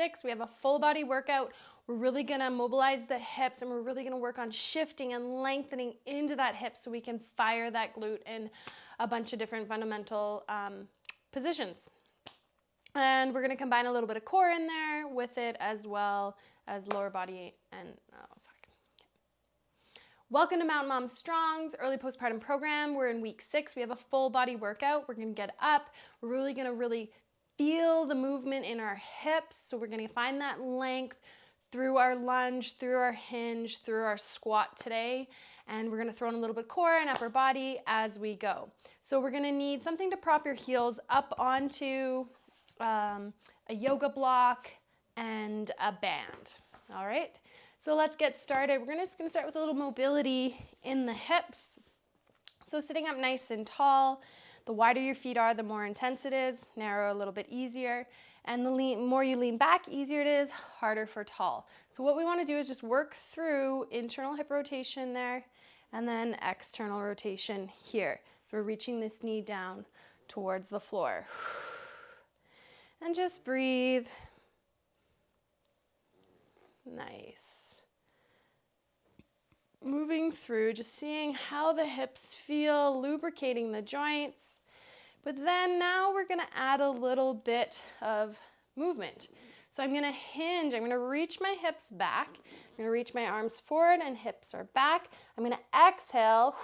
6, we have a full body workout. We're really gonna mobilize the hips and we're really gonna work on shifting and lengthening into that hip so we can fire that glute in a bunch of different fundamental positions. And we're gonna combine a little bit of core in there with it as well as lower body and, Welcome to Mountain Mom Strong's early postpartum program. We're in week 6. We have a full body workout. We're gonna get up. We're really gonna feel the movement in our hips. So we're gonna find that length through our lunge, through our hinge, through our squat today. And we're gonna throw in a little bit of core and upper body as we go. So we're gonna need something to prop your heels up onto a yoga block and a band. All right. So let's get started. We're just gonna start with a little mobility in the hips. So sitting up nice and tall, the wider your feet are, the more intense it is, narrow a little bit easier. And the more you lean back, easier it is, harder for tall. So what we wanna do is just work through internal hip rotation there and then external rotation here. So we're reaching this knee down towards the floor. And just breathe. Nice. Moving through, just seeing how the hips feel, lubricating the joints. But then now we're gonna add a little bit of movement. So I'm gonna hinge, I'm gonna reach my hips back. I'm gonna reach my arms forward and hips are back. I'm gonna exhale,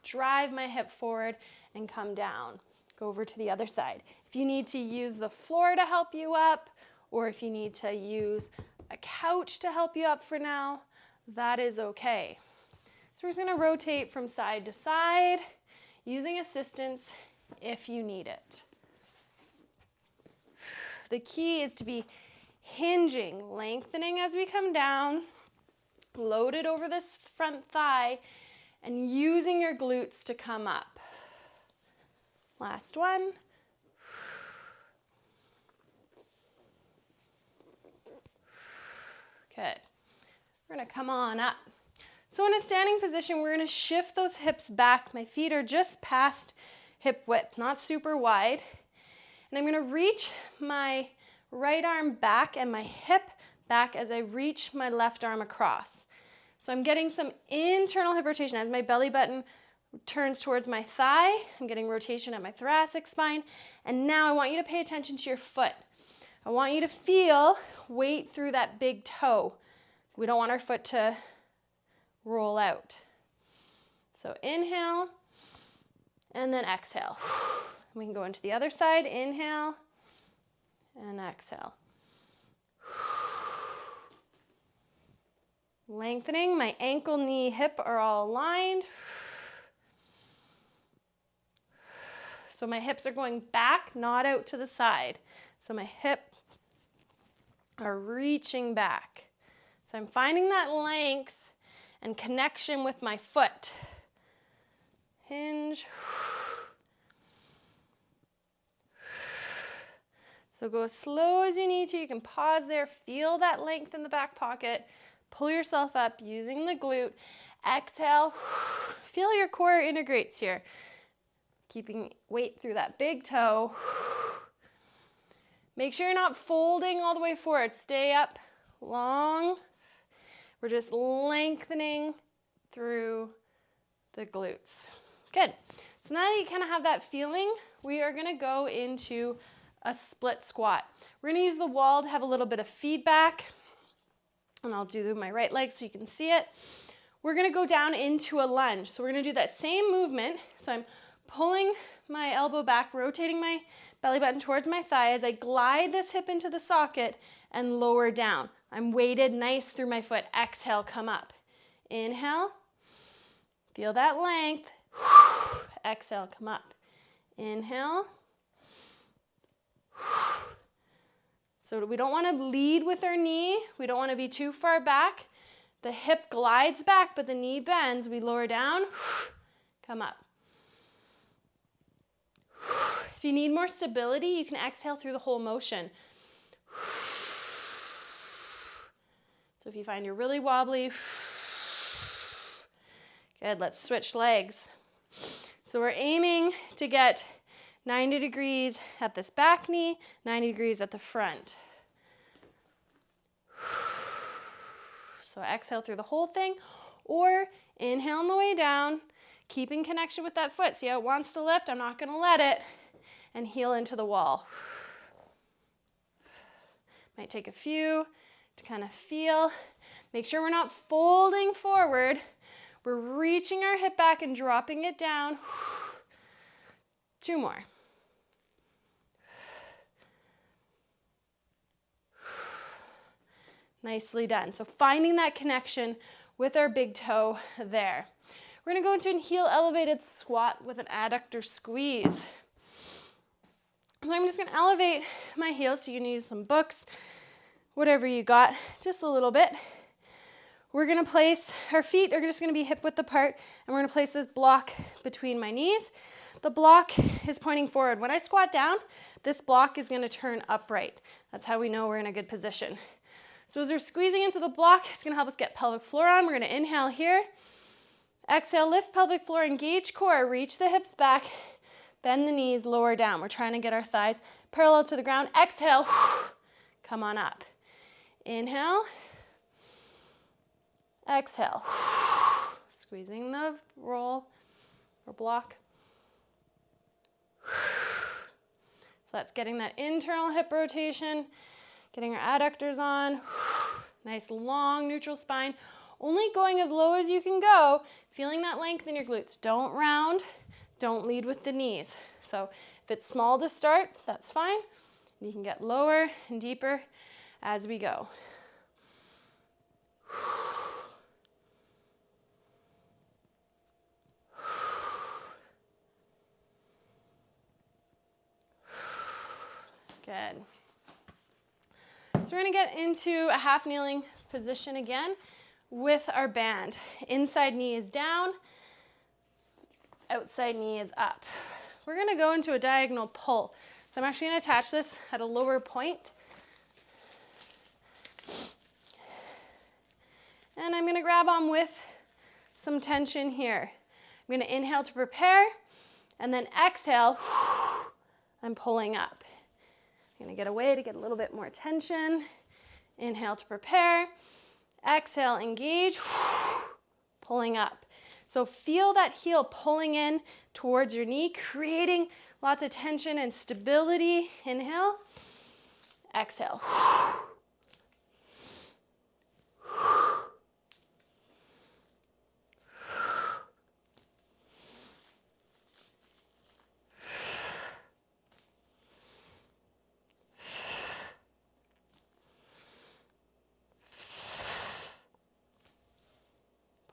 drive my hip forward and come down. Go over to the other side. If you need to use the floor to help you up, or if you need to use a couch to help you up for now, that is okay. So we're just gonna rotate from side to side, using assistance if you need it. The key is to be hinging, lengthening as we come down, loaded over this front thigh, and using your glutes to come up. Last one. Good. We're gonna come on up. So in a standing position, we're gonna shift those hips back. My feet are just past hip width, not super wide. And I'm gonna reach my right arm back and my hip back as I reach my left arm across. So I'm getting some internal hip rotation as my belly button turns towards my thigh. I'm getting rotation at my thoracic spine. And now I want you to pay attention to your foot. I want you to feel weight through that big toe. We don't want our foot to roll out. So inhale and then exhale. We can go into the other side. Inhale and exhale. Lengthening. My ankle, knee, hip are all aligned. So my hips are going back, not out to the side. So my hips are reaching back. So I'm finding that length and connection with my foot. Hinge. So go as slow as you need to. You can pause there. Feel that length in the back pocket. Pull yourself up using the glute. Exhale. Feel your core integrates here. Keeping weight through that big toe. Make sure you're not folding all the way forward. Stay up long. We're just lengthening through the glutes. Good. So now that you kind of have that feeling, we are gonna go into a split squat. We're gonna use the wall to have a little bit of feedback. And I'll do my right leg so you can see it. We're gonna go down into a lunge. So we're gonna do that same movement. So I'm pulling my elbow back, rotating my belly button towards my thigh as I glide this hip into the socket and lower down. I'm weighted nice through my foot. Exhale, come up. Inhale. Feel that length. Exhale, come up. Inhale. So we don't want to lead with our knee. We don't want to be too far back. The hip glides back, but the knee bends. We lower down. Come up. If you need more stability, you can exhale through the whole motion. So if you find you're really wobbly, good, let's switch legs. So we're aiming to get 90 degrees at this back knee, 90 degrees at the front. So exhale through the whole thing, or inhale on the way down, keeping connection with that foot. See how it wants to lift? I'm not gonna let it. And heel into the wall. Might take a few to kind of feel. Make sure we're not folding forward. We're reaching our hip back and dropping it down. 2 more. Nicely done. So finding that connection with our big toe there. We're gonna go into a heel elevated squat with an adductor squeeze. So I'm just gonna elevate my heels, so you can use some books, whatever you got, just a little bit. We're gonna place, our feet are just gonna be hip width apart, and we're gonna place this block between my knees. The block is pointing forward. When I squat down, this block is gonna turn upright. That's how we know we're in a good position. So as we're squeezing into the block, it's gonna help us get pelvic floor on. We're gonna inhale here. Exhale, lift pelvic floor, engage core, reach the hips back, bend the knees, lower down. We're trying to get our thighs parallel to the ground. Exhale, come on up. Inhale. Exhale. Squeezing the roll or block. So that's getting that internal hip rotation, getting our adductors on. Nice long neutral spine. Only going as low as you can go, feeling that length in your glutes. Don't round, don't lead with the knees. So if it's small to start, that's fine. You can get lower and deeper as we go. Good. So we're gonna get into a half kneeling position again with our band. Inside knee is down, outside knee is up. We're gonna go into a diagonal pull. So I'm actually gonna attach this at a lower point. And I'm gonna grab on with some tension here. I'm gonna inhale to prepare, and then exhale, I'm pulling up. I'm gonna get away to get a little bit more tension. Inhale to prepare. Exhale, engage, pulling up. So feel that heel pulling in towards your knee, creating lots of tension and stability. Inhale, exhale.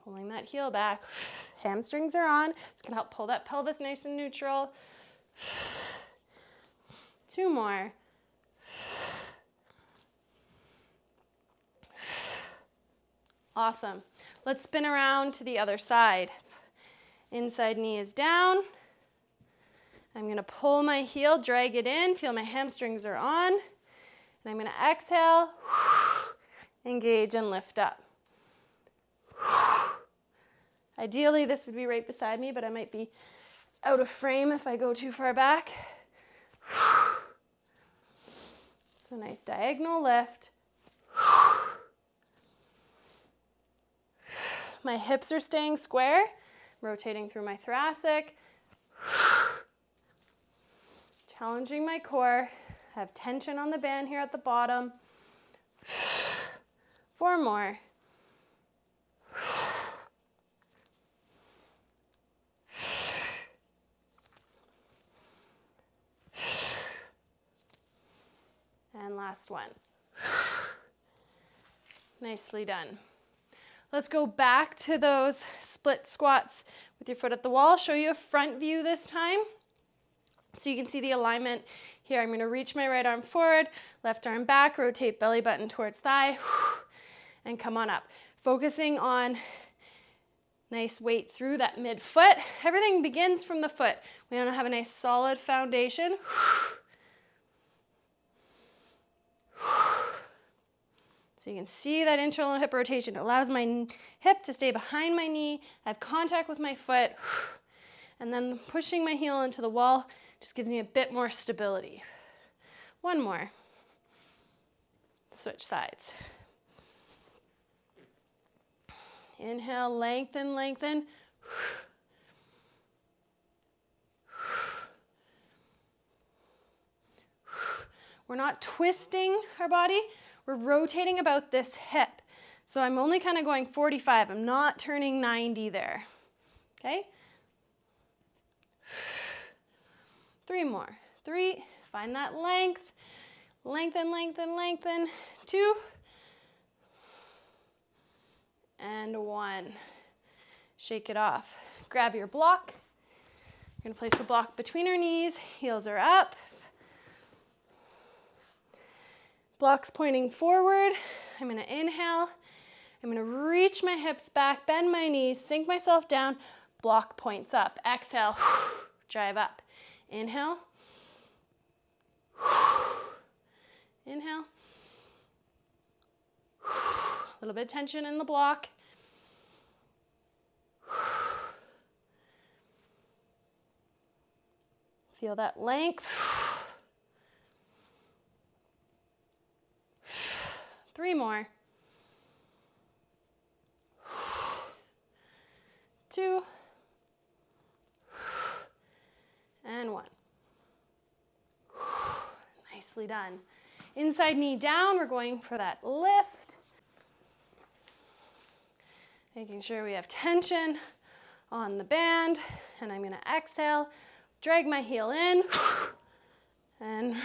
Pulling that heel back. Hamstrings are on. It's gonna help pull that pelvis nice and neutral. 2 more. Awesome. Let's spin around to the other side. Inside knee is down. I'm gonna pull my heel, drag it in, feel my hamstrings are on. And I'm gonna exhale, engage and lift up. Ideally, this would be right beside me, but I might be out of frame if I go too far back. So nice diagonal lift. My hips are staying square, rotating through my thoracic. Challenging my core. I have tension on the band here at the bottom. 4 more. And last one. Nicely done. Let's go back to those split squats with your foot at the wall. I'll show you a front view this time. So you can see the alignment here. I'm gonna reach my right arm forward, left arm back, rotate belly button towards thigh, and come on up. Focusing on nice weight through that midfoot. Everything begins from the foot. We wanna have a nice solid foundation. So you can see that internal hip rotation. It allows my hip to stay behind my knee. I have contact with my foot. And then pushing my heel into the wall just gives me a bit more stability. 1 more. Switch sides. Inhale, lengthen, lengthen. We're not twisting our body. We're rotating about this hip. So I'm only kind of going 45. I'm not turning 90 there. Okay? 3 more. 3, find that length. Lengthen, lengthen, lengthen. 2. And 1. Shake it off. Grab your block. You're going to place the block between our knees. Heels are up. Block's pointing forward. I'm going to inhale. I'm going to reach my hips back, bend my knees, sink myself down. Block points up. Exhale. Drive up. Inhale. Inhale. A little bit of tension in the block. Feel that length. 3 more. 2. And 1. Nicely done. Inside knee down, we're going for that lift. Making sure we have tension on the band. And I'm going to exhale, drag my heel in, and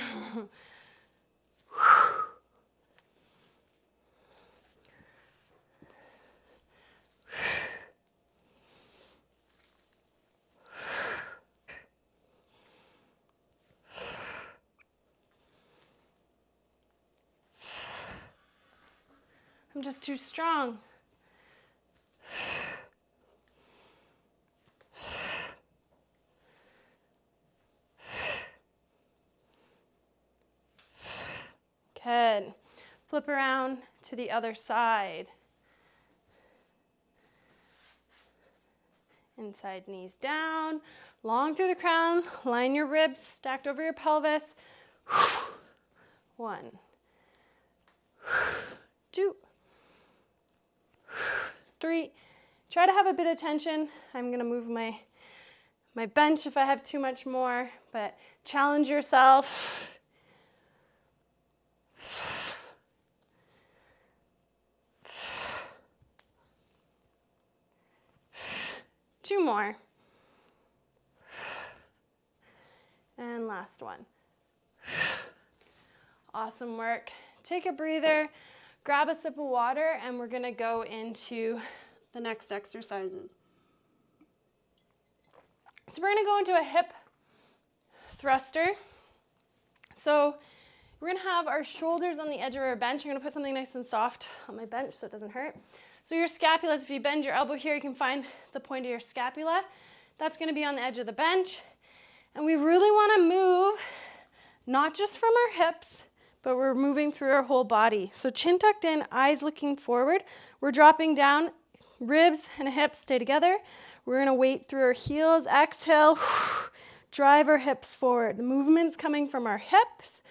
I'm just too strong. Good. Flip around to the other side. Inside knees down, long through the crown, line your ribs stacked over your pelvis. 1, 2, 3. Try to have a bit of tension. I'm going to move my bench if I have too much more, but challenge yourself. 2 more. And last one. Awesome work. Take a breather, grab a sip of water, and we're going to go into the next exercises. So we're going to go into a hip thruster. So we're going to have our shoulders on the edge of our bench. I'm going to put something nice and soft on my bench so it doesn't hurt. So your scapula, if you bend your elbow here, you can find the point of your scapula. That's going to be on the edge of the bench. And we really want to move, not just from our hips, but we're moving through our whole body. So chin tucked in, eyes looking forward. We're dropping down, ribs and hips stay together. We're going to weight through our heels. Exhale, drive our hips forward. The movement's coming from our hips,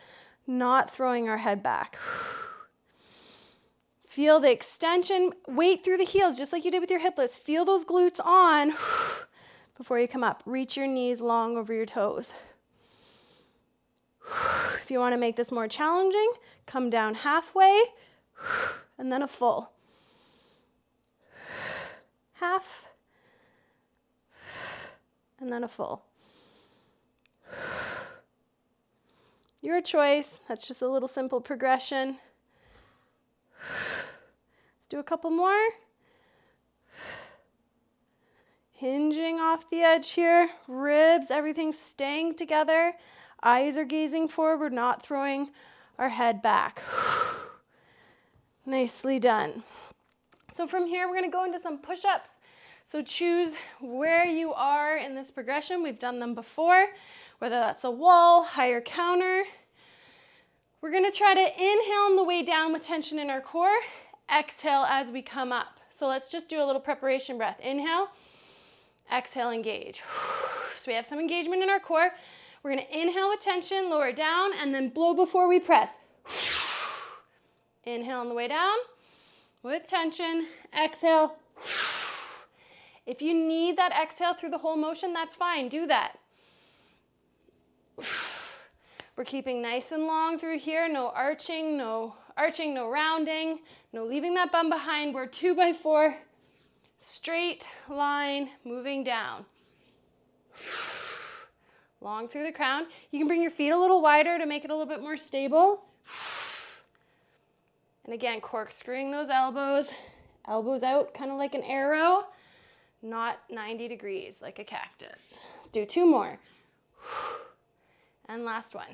not throwing our head back. Feel the extension. Weight through the heels, just like you did with your hiplets. Feel those glutes on before you come up. Reach your knees long over your toes. If you want to make this more challenging, come down halfway and then a full. Half and then a full. Your choice. That's just a little simple progression. Let's do a couple more. Hinging off the edge here. Ribs, everything's staying together. Eyes are gazing forward, not throwing our head back. Nicely done. So from here, we're going to go into some push-ups. So choose where you are in this progression. We've done them before, whether that's a wall, higher counter. We're going to try to inhale on the way down with tension in our core. Exhale as we come up. So let's just do a little preparation breath. Inhale, exhale, engage. So we have some engagement in our core. We're going to inhale with tension, lower down, and then blow before we press. Inhale on the way down. with tension. Exhale. If you need that exhale through the whole motion, that's fine. Do that. We're keeping nice and long through here. No arching, no rounding, no leaving that bum behind. We're 2 by 4, straight line, moving down. Long through the crown. You can bring your feet a little wider to make it a little bit more stable. And again, corkscrewing those elbows. Elbows out, kind of like an arrow, not 90 degrees like a cactus. Let's do 2 more. And last one.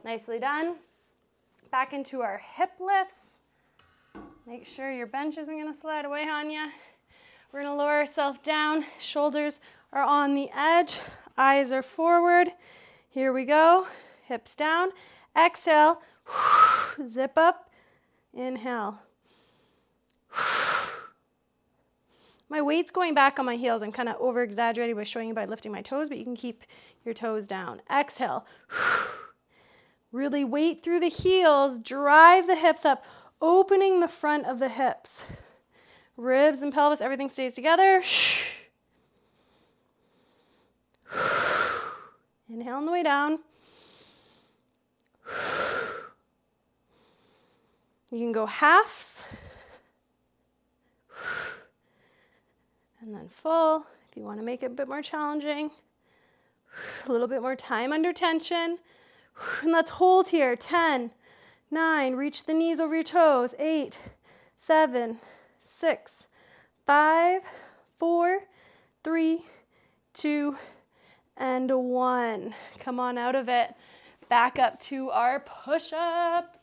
Nicely done. Back into our hip lifts. Make sure your bench isn't going to slide away on you. We're going to lower ourselves down. Shoulders are on the edge. Eyes are forward. Here we go. Hips down. Exhale. Zip up. Inhale. My weight's going back on my heels. I'm kind of over-exaggerating by showing you by lifting my toes, but you can keep your toes down. Exhale. Really weight through the heels. Drive the hips up, opening the front of the hips. Ribs and pelvis, everything stays together. Inhale on the way down. You can go halves. And then full, if you want to make it a bit more challenging. A little bit more time under tension. And let's hold here. 10, 9, reach the knees over your toes. 8, 7, 6, 5, 4, 3, 2, and 1. Come on out of it. Back up to our push-ups.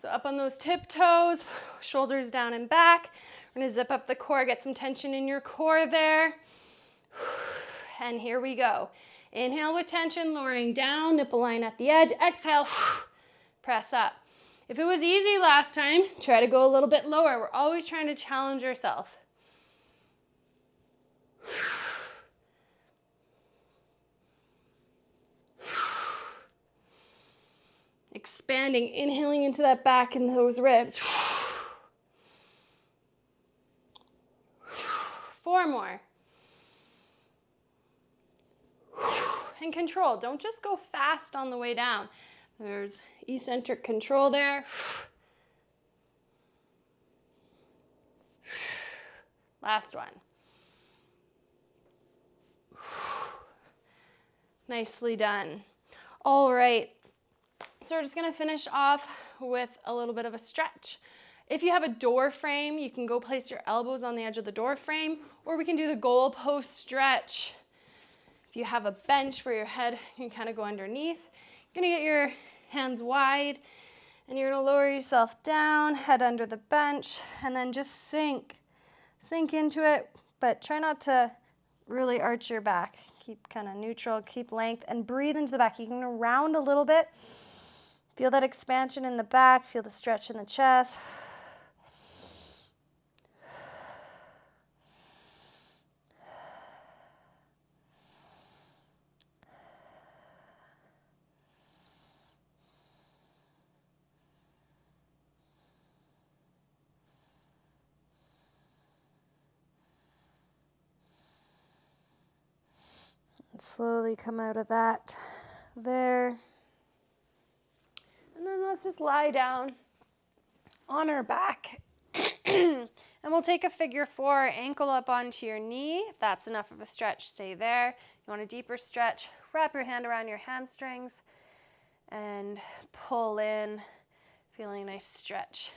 So up on those tiptoes, shoulders down and back. We're gonna zip up the core, get some tension in your core there. And here we go. Inhale with tension, lowering down, nipple line at the edge. Exhale, press up. If it was easy last time, try to go a little bit lower. We're always trying to challenge yourself. Expanding, inhaling into that back and those ribs. 4 more. And control. Don't just go fast on the way down. There's eccentric control there. Last one. Nicely done. All right. So we're just going to finish off with a little bit of a stretch. If you have a door frame, you can go place your elbows on the edge of the door frame, or we can do the goalpost stretch. If you have a bench where your head can kind of go underneath, you're going to get your hands wide, and you're going to lower yourself down, head under the bench, and then just sink into it, but try not to really arch your back. Keep kind of neutral, keep length, and breathe into the back. You can round a little bit. Feel that expansion in the back, feel the stretch in the chest. And slowly come out of that there. And then let's just lie down on our back. And we'll take a figure 4, ankle up onto your knee. If that's enough of a stretch, stay there. You want a deeper stretch, wrap your hand around your hamstrings and pull in, feeling a nice stretch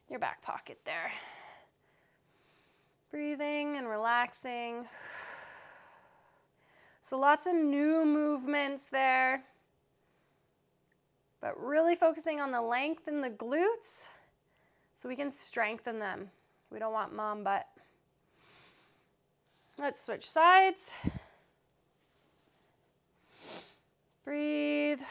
in your back pocket there. Breathing and relaxing. So lots of new movements there. But really focusing on the length in the glutes so we can strengthen them. We don't want mom butt. Let's switch sides. Breathe. You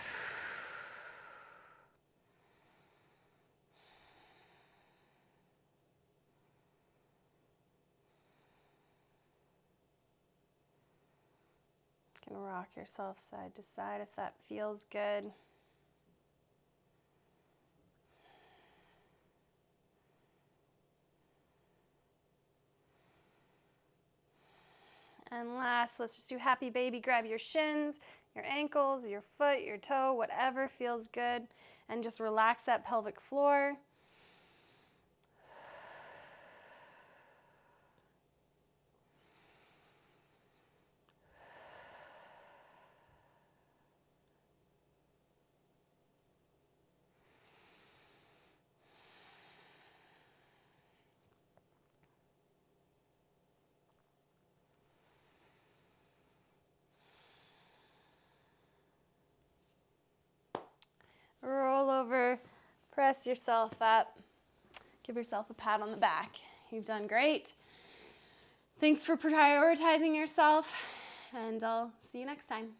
can rock yourself side to side if that feels good. And last, let's just do happy baby. Grab your shins, your ankles, your foot, your toe, whatever feels good, and just relax that pelvic floor. Roll over, press yourself up, give yourself a pat on the back. You've done great. Thanks for prioritizing yourself, and I'll see you next time.